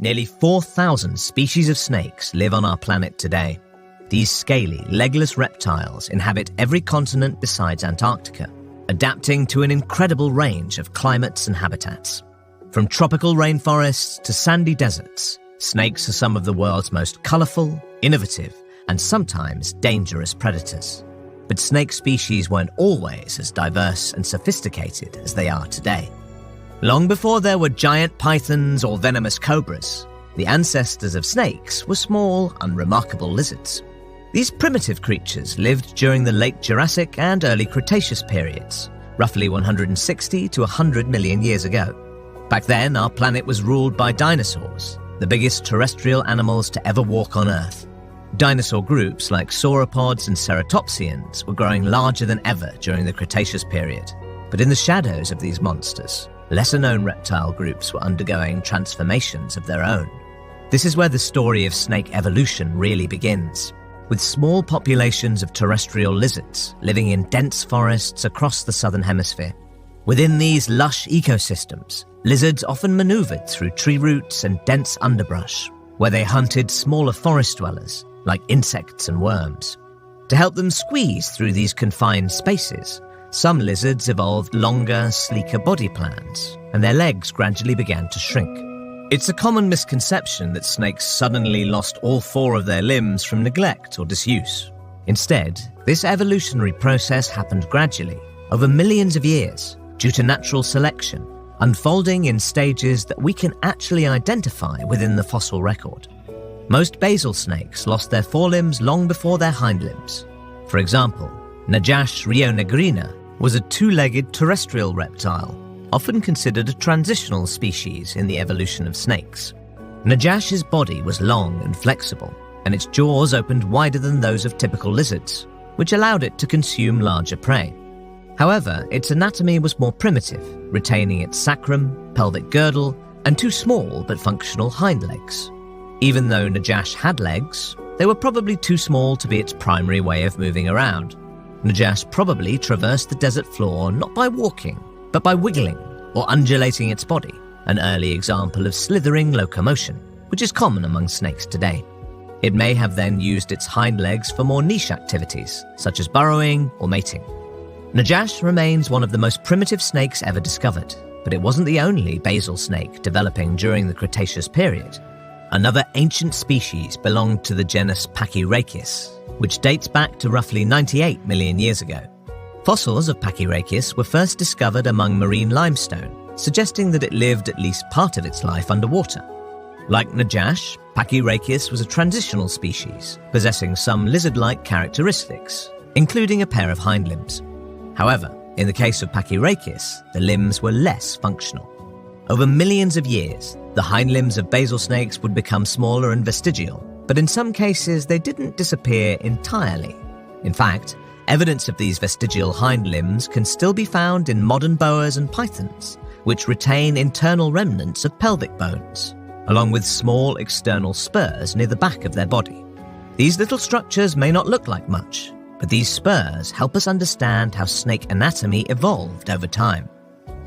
Nearly 4,000 species of snakes live on our planet today. These scaly, legless reptiles inhabit every continent besides Antarctica, adapting to an incredible range of climates and habitats. From tropical rainforests to sandy deserts, snakes are some of the world's most colorful, innovative, and sometimes dangerous predators. But snake species weren't always as diverse and sophisticated as they are today. Long before there were giant pythons or venomous cobras, the ancestors of snakes were small, unremarkable lizards. These primitive creatures lived during the late Jurassic and early Cretaceous periods, roughly 160 to 100 million years ago. Back then, our planet was ruled by dinosaurs, the biggest terrestrial animals to ever walk on Earth. Dinosaur groups like sauropods and ceratopsians were growing larger than ever during the Cretaceous period. But in the shadows of these monsters, lesser-known reptile groups were undergoing transformations of their own. This is where the story of snake evolution really begins, with small populations of terrestrial lizards living in dense forests across the southern hemisphere. Within these lush ecosystems, lizards often maneuvered through tree roots and dense underbrush, where they hunted smaller forest dwellers, like insects and worms. To help them squeeze through these confined spaces, some lizards evolved longer, sleeker body plans, and their legs gradually began to shrink. It's a common misconception that snakes suddenly lost all 4 of their limbs from neglect or disuse. Instead, this evolutionary process happened gradually, over millions of years, due to natural selection, unfolding in stages that we can actually identify within the fossil record. Most basal snakes lost their forelimbs long before their hind limbs. For example, Najash rionegrina was a 2-legged terrestrial reptile, often considered a transitional species in the evolution of snakes. Najash's body was long and flexible, and its jaws opened wider than those of typical lizards, which allowed it to consume larger prey. However, its anatomy was more primitive, retaining its sacrum, pelvic girdle, and 2 small but functional hind legs. Even though Najash had legs, they were probably too small to be its primary way of moving around. Najash probably traversed the desert floor not by walking, but by wiggling or undulating its body, an early example of slithering locomotion, which is common among snakes today. It may have then used its hind legs for more niche activities, such as burrowing or mating. Najash remains one of the most primitive snakes ever discovered, but it wasn't the only basal snake developing during the Cretaceous period. Another ancient species belonged to the genus Pachyrhachis, which dates back to roughly 98 million years ago. Fossils of Pachyrhachis were first discovered among marine limestone, suggesting that it lived at least part of its life underwater. Like Najash, Pachyrhachis was a transitional species, possessing some lizard-like characteristics, including a pair of hind limbs. However, in the case of Pachyrhachis, the limbs were less functional. Over millions of years, the hind limbs of basal snakes would become smaller and vestigial, but in some cases they didn't disappear entirely. In fact, evidence of these vestigial hind limbs can still be found in modern boas and pythons, which retain internal remnants of pelvic bones, along with small external spurs near the back of their body. These little structures may not look like much, but these spurs help us understand how snake anatomy evolved over time.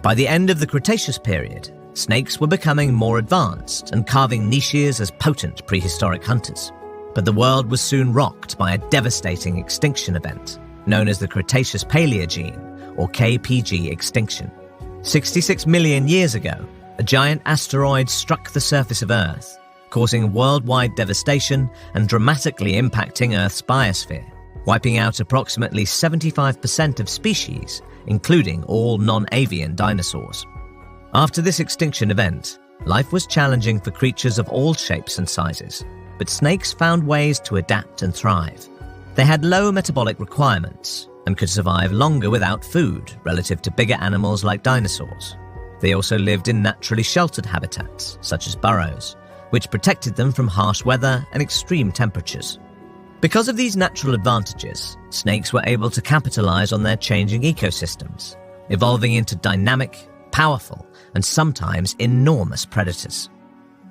By the end of the Cretaceous period, snakes were becoming more advanced and carving niches as potent prehistoric hunters. But the world was soon rocked by a devastating extinction event, known as the Cretaceous Paleogene, or KPG extinction. 66 million years ago, a giant asteroid struck the surface of Earth, causing worldwide devastation and dramatically impacting Earth's biosphere, wiping out approximately 75% of species, including all non-avian dinosaurs. After this extinction event, life was challenging for creatures of all shapes and sizes, but snakes found ways to adapt and thrive. They had low metabolic requirements and could survive longer without food relative to bigger animals like dinosaurs. They also lived in naturally sheltered habitats, such as burrows, which protected them from harsh weather and extreme temperatures. Because of these natural advantages, snakes were able to capitalize on their changing ecosystems, evolving into dynamic, powerful, and sometimes enormous predators.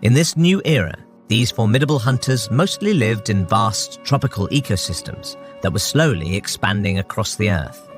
In this new era, these formidable hunters mostly lived in vast tropical ecosystems that were slowly expanding across the Earth.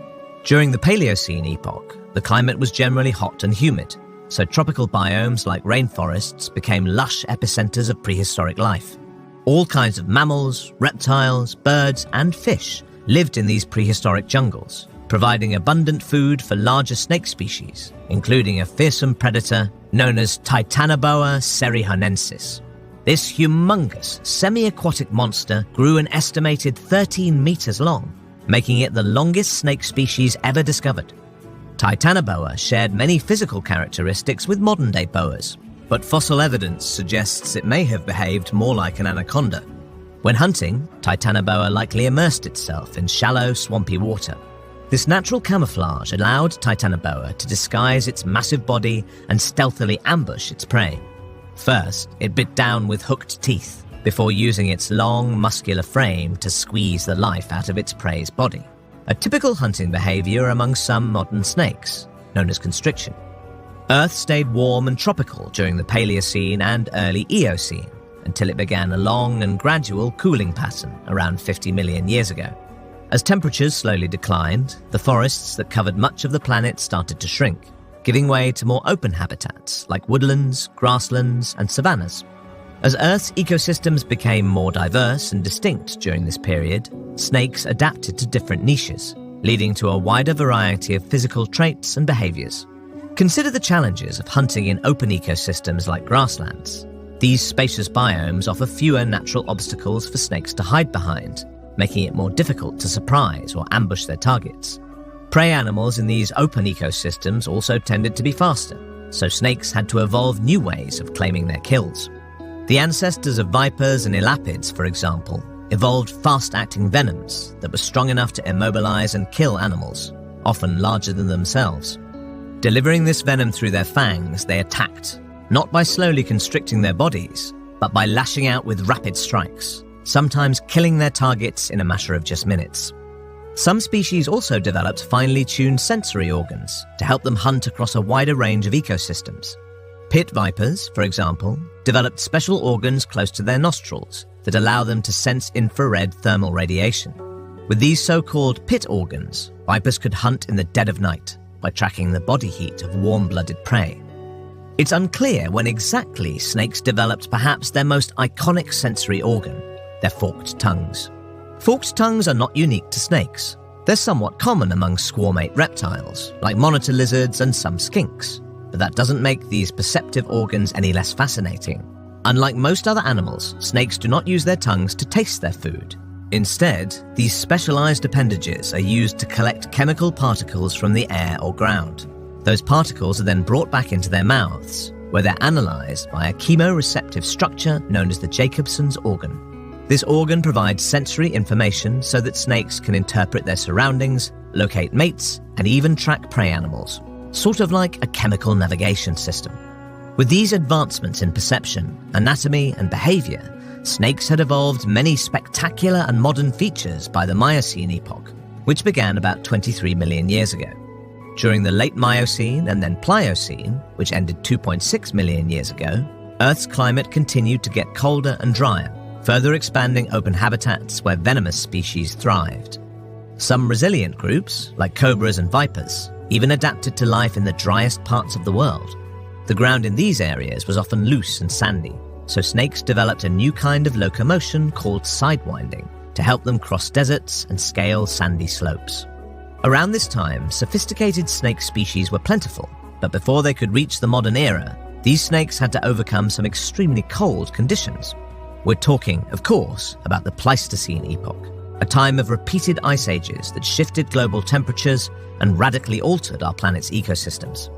During the Paleocene epoch, the climate was generally hot and humid, so tropical biomes like rainforests became lush epicenters of prehistoric life. All kinds of mammals, reptiles, birds, and fish lived in these prehistoric jungles, providing abundant food for larger snake species, including a fearsome predator known as Titanoboa cerihonensis. This humongous, semi-aquatic monster grew an estimated 13 meters long, making it the longest snake species ever discovered. Titanoboa shared many physical characteristics with modern-day boas, but fossil evidence suggests it may have behaved more like an anaconda. When hunting, Titanoboa likely immersed itself in shallow, swampy water. This natural camouflage allowed Titanoboa to disguise its massive body and stealthily ambush its prey. First, it bit down with hooked teeth, before using its long, muscular frame to squeeze the life out of its prey's body. A typical hunting behavior among some modern snakes, known as constriction. Earth stayed warm and tropical during the Paleocene and early Eocene, until it began a long and gradual cooling pattern around 50 million years ago. As temperatures slowly declined, the forests that covered much of the planet started to shrink, giving way to more open habitats like woodlands, grasslands, and savannas. As Earth's ecosystems became more diverse and distinct during this period, snakes adapted to different niches, leading to a wider variety of physical traits and behaviors. Consider the challenges of hunting in open ecosystems like grasslands. These spacious biomes offer fewer natural obstacles for snakes to hide behind, making it more difficult to surprise or ambush their targets. Prey animals in these open ecosystems also tended to be faster, so snakes had to evolve new ways of claiming their kills. The ancestors of vipers and elapids, for example, evolved fast-acting venoms that were strong enough to immobilize and kill animals, often larger than themselves. Delivering this venom through their fangs, they attacked, not by slowly constricting their bodies, but by lashing out with rapid strikes, sometimes killing their targets in a matter of just minutes. Some species also developed finely tuned sensory organs to help them hunt across a wider range of ecosystems. Pit vipers, for example, developed special organs close to their nostrils that allow them to sense infrared thermal radiation. With these so-called pit organs, vipers could hunt in the dead of night by tracking the body heat of warm-blooded prey. It's unclear when exactly snakes developed perhaps their most iconic sensory organ, their forked tongues. Forked tongues are not unique to snakes. They're somewhat common among squamate reptiles, like monitor lizards and some skinks, but that doesn't make these perceptive organs any less fascinating. Unlike most other animals, snakes do not use their tongues to taste their food. Instead, these specialized appendages are used to collect chemical particles from the air or ground. Those particles are then brought back into their mouths, where they're analyzed by a chemoreceptive structure known as the Jacobson's organ. This organ provides sensory information so that snakes can interpret their surroundings, locate mates, and even track prey animals, sort of like a chemical navigation system. With these advancements in perception, anatomy, and behavior, snakes had evolved many spectacular and modern features by the Miocene epoch, which began about 23 million years ago. During the late Miocene and then Pliocene, which ended 2.6 million years ago, Earth's climate continued to get colder and drier, further expanding open habitats where venomous species thrived. Some resilient groups, like cobras and vipers, even adapted to life in the driest parts of the world. The ground in these areas was often loose and sandy, so snakes developed a new kind of locomotion called sidewinding to help them cross deserts and scale sandy slopes. Around this time, sophisticated snake species were plentiful, but before they could reach the modern era, these snakes had to overcome some extremely cold conditions. We're talking, of course, about the Pleistocene epoch, a time of repeated ice ages that shifted global temperatures and radically altered our planet's ecosystems.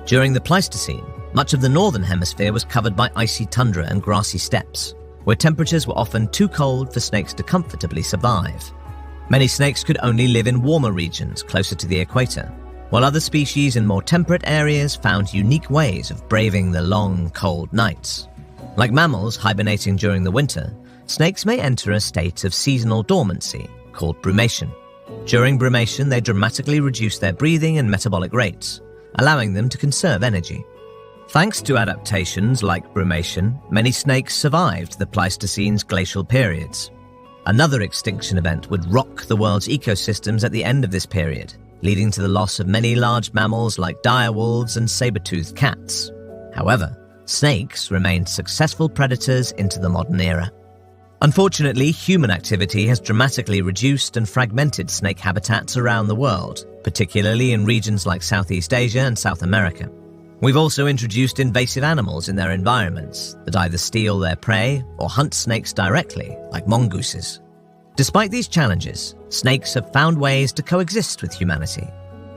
During the Pleistocene, much of the northern hemisphere was covered by icy tundra and grassy steppes, where temperatures were often too cold for snakes to comfortably survive. Many snakes could only live in warmer regions closer to the equator, while other species in more temperate areas found unique ways of braving the long, cold nights. Like mammals hibernating during the winter, snakes may enter a state of seasonal dormancy called brumation. During brumation, they dramatically reduce their breathing and metabolic rates, allowing them to conserve energy. Thanks to adaptations like brumation, many snakes survived the Pleistocene's glacial periods. Another extinction event would rock the world's ecosystems at the end of this period, leading to the loss of many large mammals like direwolves and saber-toothed cats. However, snakes remained successful predators into the modern era. Unfortunately, human activity has dramatically reduced and fragmented snake habitats around the world, particularly in regions like Southeast Asia and South America. We've also introduced invasive animals in their environments that either steal their prey or hunt snakes directly, like mongooses. Despite these challenges, snakes have found ways to coexist with humanity.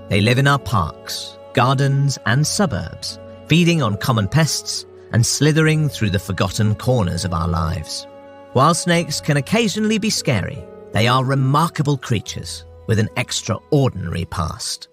They live in our parks, gardens, and suburbs, feeding on common pests and slithering through the forgotten corners of our lives. While snakes can occasionally be scary, they are remarkable creatures with an extraordinary past.